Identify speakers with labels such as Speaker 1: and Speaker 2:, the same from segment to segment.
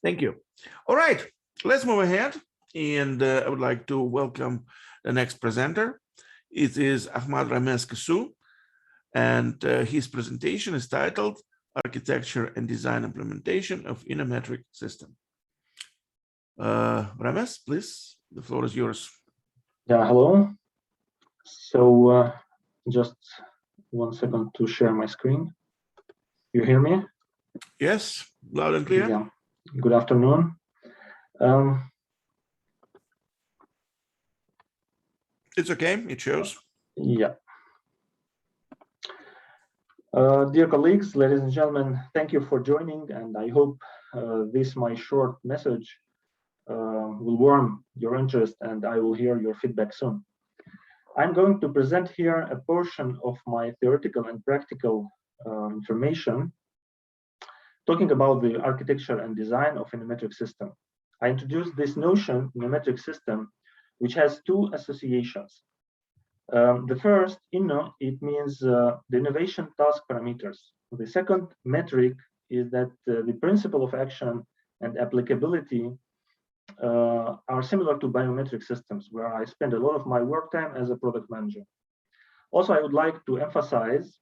Speaker 1: Thank you. All right, let's move ahead. And I would like to welcome the next presenter. It is Ahmad-Ramez Kassou, and his presentation is titled Architecture and Design Implementation of Innometric System. Ramez, please, the floor is yours.
Speaker 2: Yeah, hello. So just 1 second to share my screen. You hear me?
Speaker 1: Yes, loud and clear.
Speaker 2: Yeah. Good afternoon.
Speaker 1: It's okay, it shows.
Speaker 2: Yeah. Dear colleagues, ladies and gentlemen, thank you for joining, and I hope this my short message will warm your interest, and I will hear your feedback soon. I'm going to present here a portion of my theoretical and practical information talking about the architecture and design of Innometric system. I introduced this notion, Innometric system, which has two associations. The first, inno, it means the innovation task parameters. The second metric is that the principle of action and applicability are similar to biometric systems, where I spend a lot of my work time as a product manager. Also, I would like to emphasize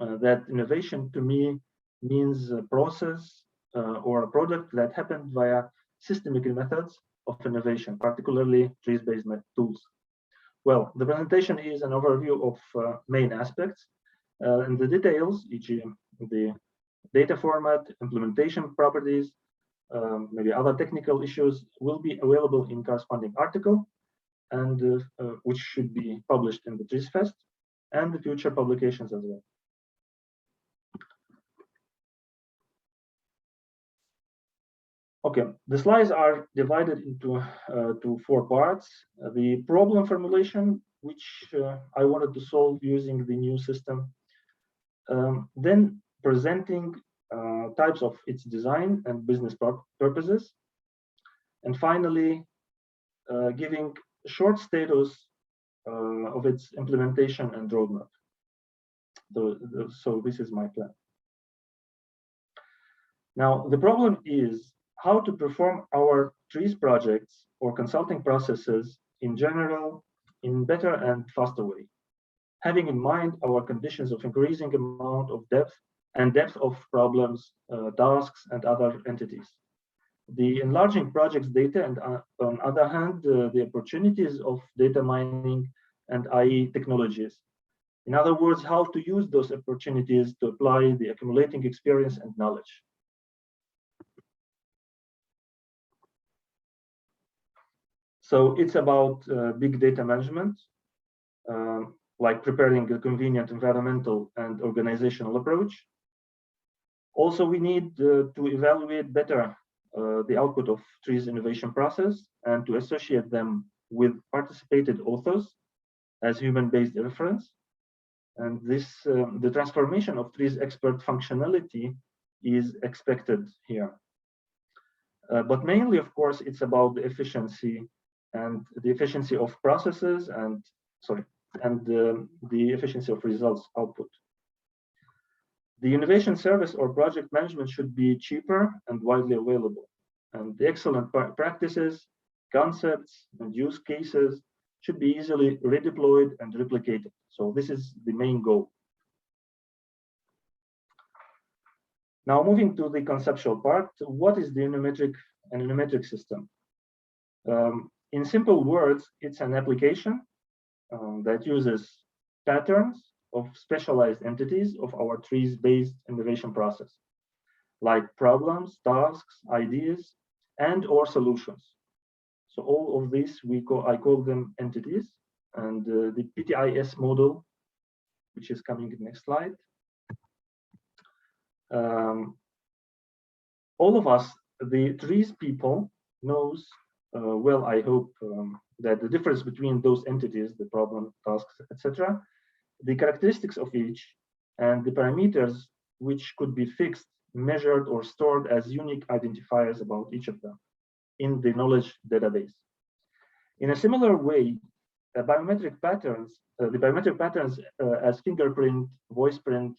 Speaker 2: that innovation to me means a process or a product that happened via systemic methods of innovation, particularly TRIZ-based tools. Well, the presentation is an overview of main aspects, and the details, e.g. the data format, implementation properties, maybe other technical issues will be available in corresponding article, and which should be published in the TRIZfest and the future publications as well. Okay, the slides are divided into to 4 parts. The problem formulation, which I wanted to solve using the new system. Then presenting types of its design and business purposes. And finally, giving a short status of its implementation and roadmap. So this is my plan. Now, the problem is how to perform our TRIZ projects or consulting processes in general in better and faster way, having in mind our conditions of increasing amount of depth of problems, tasks, and other entities. The enlarging projects data, and on other hand, the opportunities of data mining and IE technologies. In other words, how to use those opportunities to apply the accumulating experience and knowledge. So it's about big data management, like preparing a convenient environmental and organizational approach. Also, we need to evaluate better the output of TRIZ innovation process and to associate them with participated authors as human-based reference. And this, the transformation of TRIZ expert functionality is expected here. But mainly, of course, it's about the efficiency and the efficiency of processes and, the efficiency of results output. The innovation service or project management should be cheaper and widely available. And the excellent practices, concepts, and use cases should be easily redeployed and replicated. So this is the main goal. Now moving to the conceptual part, what is the Innometric system? In simple words, it's an application that uses patterns of specialized entities of our TRIZ-based innovation process, like problems, tasks, ideas, and or solutions. So all of these I call them entities, and the PTIS model, which is coming in the next slide. All of us, the TRIZ people, knows well, I hope, that the difference between those entities, the problem, tasks, etc., the characteristics of each, and the parameters which could be fixed, measured, or stored as unique identifiers about each of them in the knowledge database. In a similar way, the biometric patterns as fingerprint, voice print,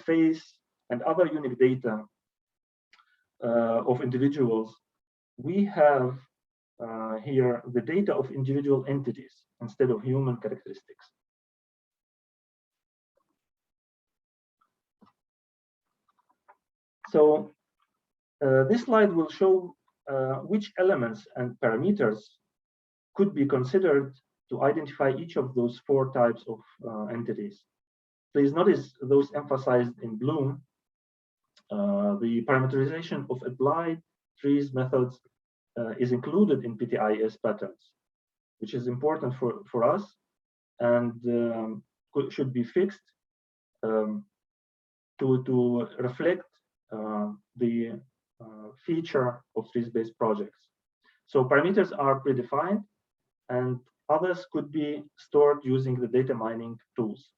Speaker 2: face, and other unique data of individuals, we have here the data of individual entities instead of human characteristics. So this slide will show which elements and parameters could be considered to identify each of those 4 types of entities. Please notice those emphasized in blue. The parameterization of applied TRIZ methods is included in PTIS patterns, which is important for us and should be fixed to reflect the feature of TRIZ-based projects. So parameters are predefined, and others could be stored using the data mining tools.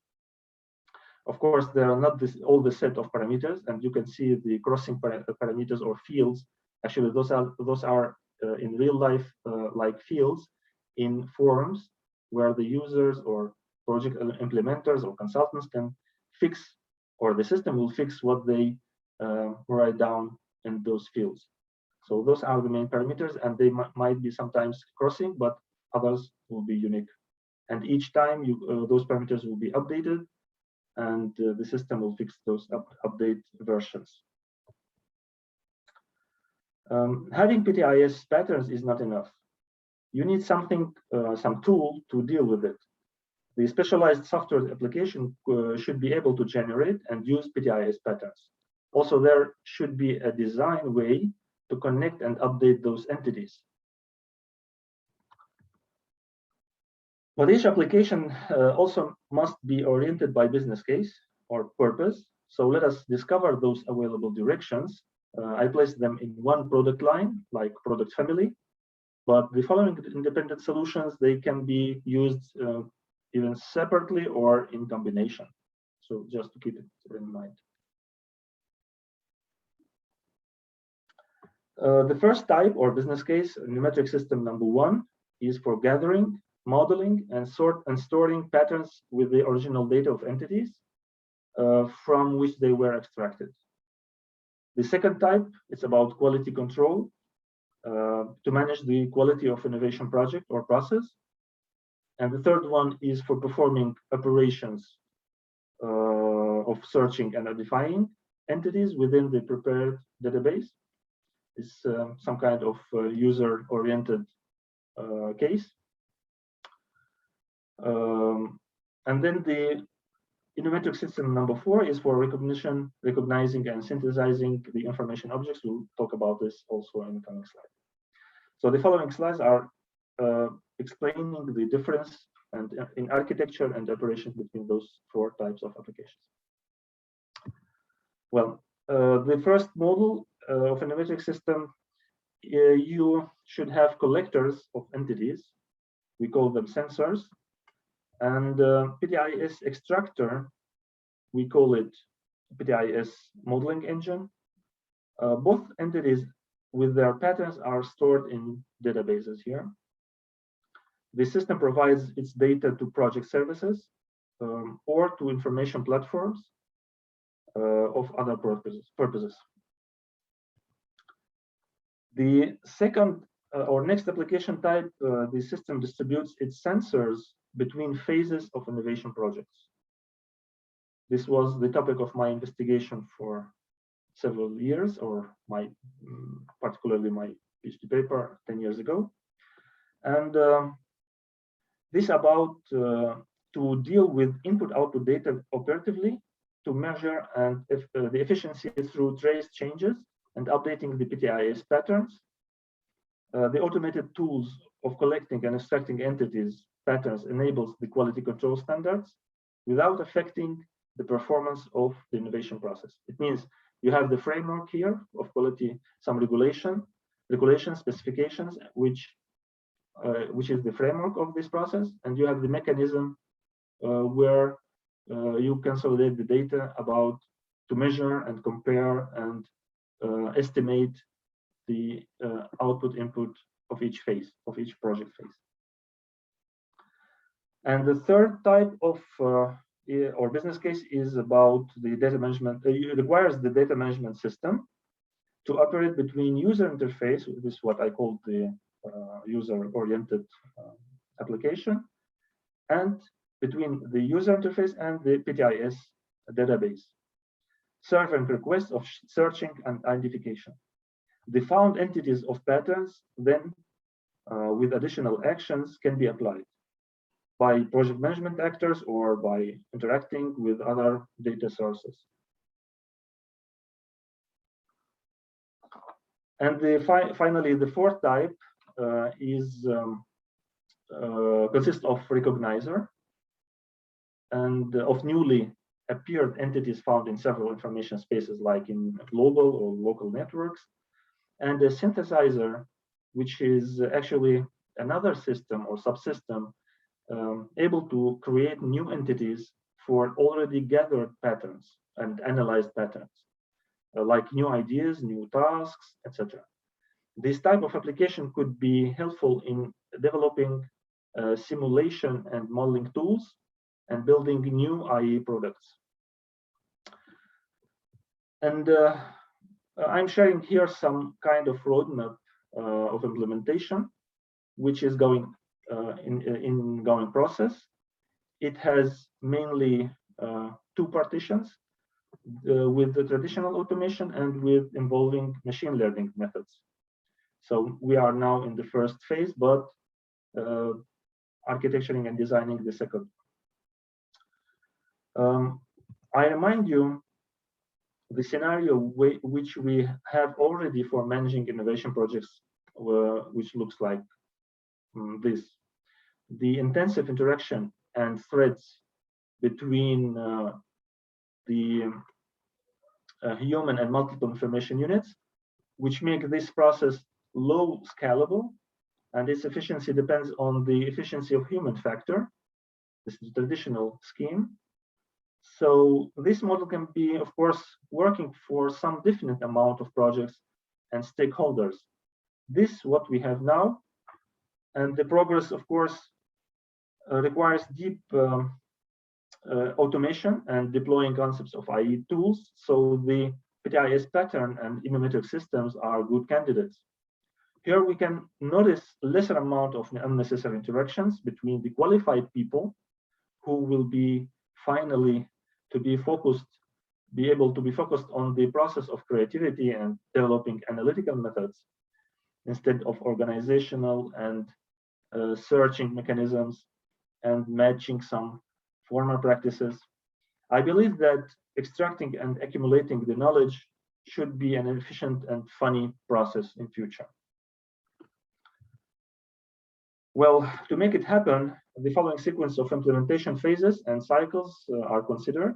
Speaker 2: Of course, there are not all the set of parameters, and you can see the crossing parameters or fields. Actually, those are in real life like fields in forums where the users or project implementers or consultants can fix, or the system will fix what they write down in those fields. So those are the main parameters, and they might be sometimes crossing, but others will be unique. And each time those parameters will be updated, and the system will fix those update versions. Having PTIS patterns is not enough. You need something, some tool to deal with it. The specialized software application should be able to generate and use PTIS patterns. Also, there should be a design way to connect and update those entities. But each application also must be oriented by business case or purpose. So let us discover those available directions. I placed them in one product line, like product family, but the following independent solutions, they can be used even separately or in combination. So just to keep it in mind. The first type or business case, Innometric system number 1, is for gathering, modeling, and storing patterns with the original data of entities from which they were extracted. The second type is about quality control to manage the quality of innovation project or process. And the third one is for performing operations of searching and identifying entities within the prepared database. It's some kind of user-oriented case. And then the Innometric system number 4 is for recognizing and synthesizing the information objects. We'll talk about this also in the coming slide. So the following slides are explaining the difference and in architecture and operation between those 4 types of applications. Well, the first model of an Innometric system, you should have collectors of entities. We call them sensors. And PTIS extractor, we call it PTIS modeling engine. Both entities with their patterns are stored in databases here. The system provides its data to project services or to information platforms of other purposes. The second or next application type, the system distributes its sensors between phases of innovation projects. This was the topic of my investigation for several years, or particularly my PhD paper 10 years ago. And this about to deal with input-output data operatively to measure and the efficiency through trace changes and updating the PTIS patterns. The automated tools of collecting and extracting entities patterns enables the quality control standards without affecting the performance of the innovation process. It means you have the framework here of quality, some regulation specifications, which is the framework of this process, and you have the mechanism where you consolidate the data about to measure and compare and estimate the output input of each phase, of each project phase. And the third type of or business case is about the data management. It requires the data management system to operate between user interface, this is what I call the user-oriented application, and between the user interface and the PTIS database, serving requests of searching and identification. The found entities of patterns then, with additional actions, can be applied by project management actors or by interacting with other data sources. And finally, the fourth type consists of recognizer and of newly appeared entities found in several information spaces, like in global or local networks, and a synthesizer, which is actually another system or subsystem able to create new entities for already gathered patterns and analyzed patterns, like new ideas, new tasks, etc. This type of application could be helpful in developing simulation and modeling tools and building new IE products. And I'm sharing here some kind of roadmap of implementation, which is going in going process. It has mainly two partitions, with the traditional automation and with involving machine learning methods. So we are now in the first phase, but architecturing and designing the second. I remind you the scenario which we have already for managing innovation projects, which looks like this. The intensive interaction and threads between the human and multiple information units, which make this process low scalable, and its efficiency depends on the efficiency of human factor. This is the traditional scheme. So this model can be, of course, working for some definite amount of projects and stakeholders. This is what we have now, and the progress, of course, requires deep automation and deploying concepts of IE tools. So the PTIS pattern and Innometric systems are good candidates. Here we can notice lesser amount of unnecessary interactions between the qualified people who will be finally be able to be focused on the process of creativity and developing analytical methods instead of organizational and searching mechanisms and matching some former practices. I believe that extracting and accumulating the knowledge should be an efficient and funny process in future. Well, to make it happen, the following sequence of implementation phases and cycles are considered.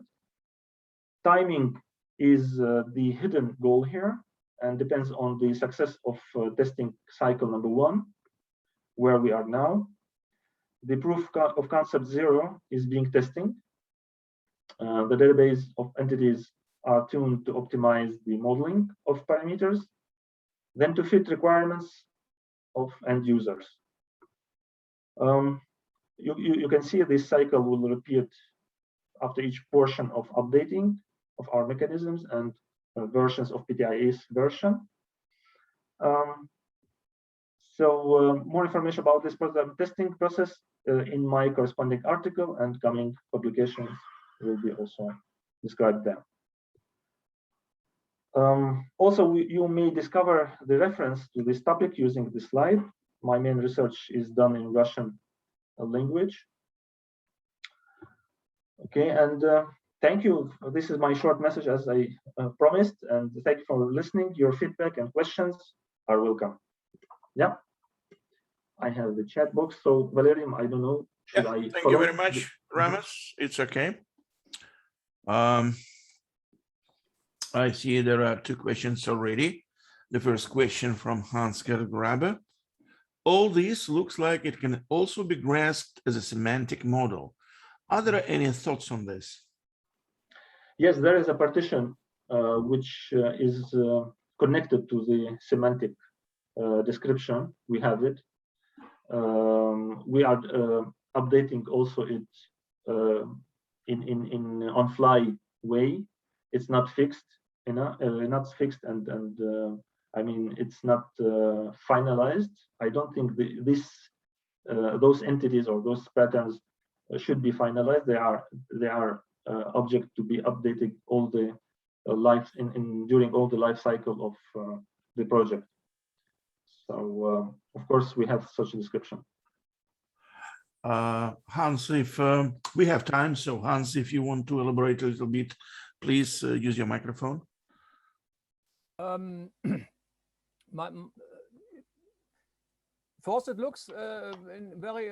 Speaker 2: Timing is the hidden goal here and depends on the success of testing cycle number 1, where we are now. The proof of concept 0 is being testing. The database of entities are tuned to optimize the modeling of parameters, then to fit requirements of end users. You can see this cycle will repeat after each portion of updating of our mechanisms and versions of PTIS version. More information about this testing process in my corresponding article, and coming publications will be also described there. Also, you may discover the reference to this topic using this slide. My main research is done in Russian language. Okay, and thank you. This is my short message as I promised, and thank you for listening. Your feedback and questions are welcome. Yeah, I have the chat box. So Valerian, I don't know. Should I
Speaker 1: thank you very much, Ramez. It's okay. I see there are 2 questions already. The first question from Hans-Gerd Grabe. All this looks like it can also be grasped as a semantic model. Are there any thoughts on this?
Speaker 2: Yes, there is a partition which is connected to the semantic description. We have it. We are updating also it in on-fly way. It's not fixed not fixed, and I mean it's not finalized. I don't think those entities or those patterns should be finalized. They are object to be updated all the life during all the life cycle of the project. So of course we have such a description.
Speaker 1: Hans, if we have time, so Hans, if you want to elaborate a little bit, please use your microphone.
Speaker 3: First, it looks very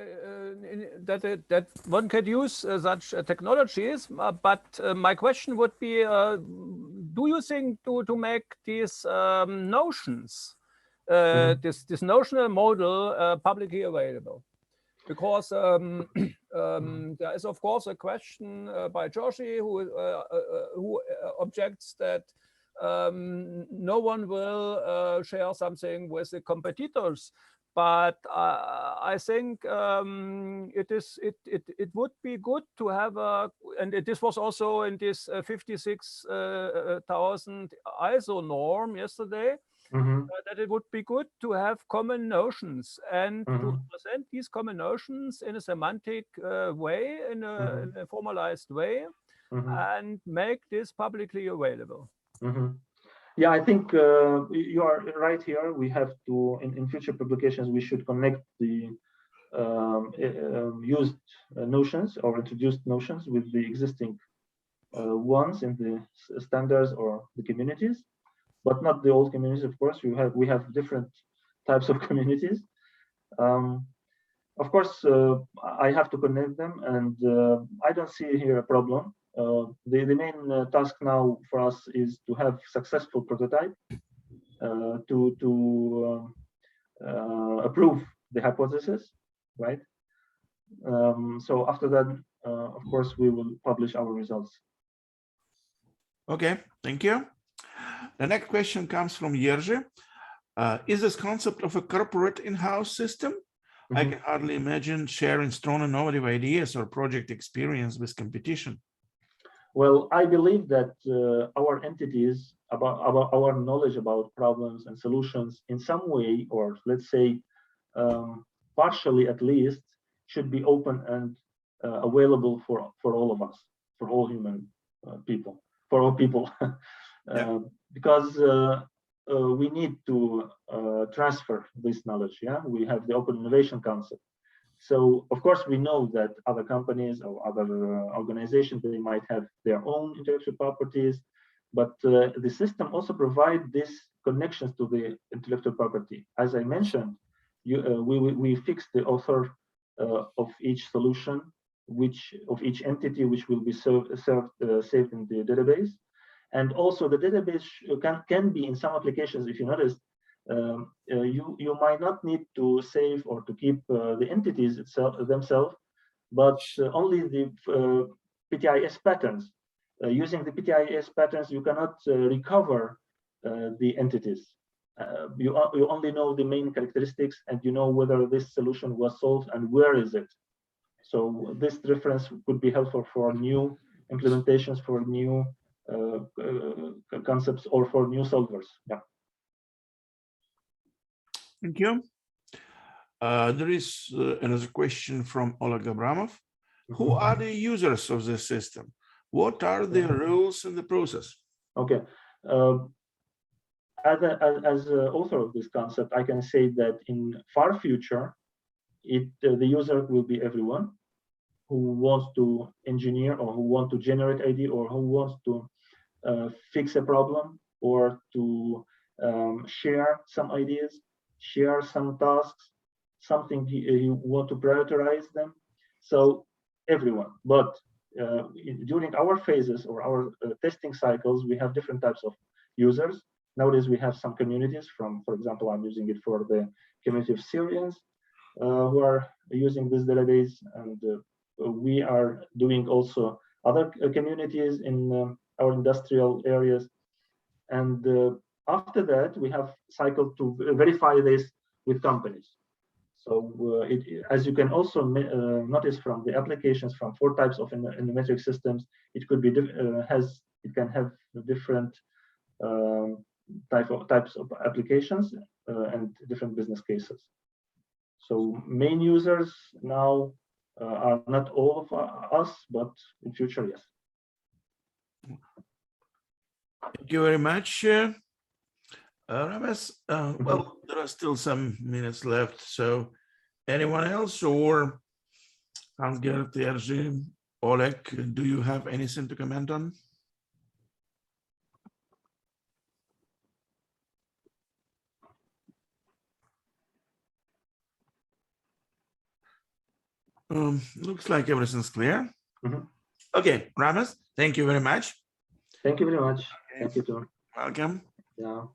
Speaker 3: that one can use such technologies, but my question would be: do you think to make these notions, this notional model, publicly available? Because there is, of course, a question by Joshi who objects that no one will share something with the competitors. But I think it would be good to have this was also in this 56,000 ISO norm yesterday. That it would be good to have common notions and to present these common notions in a semantic way, in a formalized way, and make this publicly available.
Speaker 2: Yeah, I think you are right here. We have to, in future publications, we should connect the used notions or introduced notions with the existing ones in the standards or the communities. But not the old communities, of course. We have different types of communities. Of course, I have to connect them, and I don't see here a problem. The main task now for us is to have successful prototype to approve the hypothesis, right? So after that, of course, we will publish our results.
Speaker 1: Okay, thank you. The next question comes from Jerzy. Is this concept of a corporate in-house system? I can hardly imagine sharing strong innovative ideas or project experience with competition.
Speaker 2: Well, I believe that our entities, about our knowledge about problems and solutions in some way, or let's say partially at least, should be open and available for all of us, for all human people, for all people.
Speaker 1: Yeah.
Speaker 2: Because we need to transfer this knowledge. Yeah, we have the open innovation concept. So of course we know that other companies or other organizations, they might have their own intellectual properties, but the system also provides these connections to the intellectual property. As I mentioned, we fix the author of each solution, of each entity, which will be saved in the database. And also the database can be, in some applications, if you notice, you might not need to save or to keep the entities themselves, but only the PTIS patterns. Using the PTIS patterns, you cannot recover the entities. You only know the main characteristics, and you know whether this solution was solved and where is it. So this reference could be helpful for new implementations, for new concepts, or for new solvers. Yeah.
Speaker 1: Thank you. There is another question from Oleg Abramov. Who are the users of the system? What are the rules in the process?
Speaker 2: Okay. As author of this concept, I can say that in far future, the user will be everyone who wants to engineer or who want to generate idea or who wants to fix a problem or to share some ideas, share some tasks, something you want to prioritize them. So everyone, but during our phases or our testing cycles, we have different types of users. Nowadays, we have some communities from, for example, I'm using it for the community of Syrians who are using this database, and we are doing also other communities in our industrial areas. And after that, we have cycled to verify this with companies. So as you can also notice from the applications from 4 types of Innometric systems, it could be it can have different types of applications and different business cases. So main users now are not all of us, but in future, yes.
Speaker 1: Thank you very much, Ramez. Well, there are still some minutes left. So anyone else, or Hans-Gert, Jerzy, Oleg, do you have anything to comment on? Looks like everything's clear. Okay, Ramez, thank you very much.
Speaker 2: Thank you very much. Thank you too.
Speaker 1: Welcome.
Speaker 2: Yeah.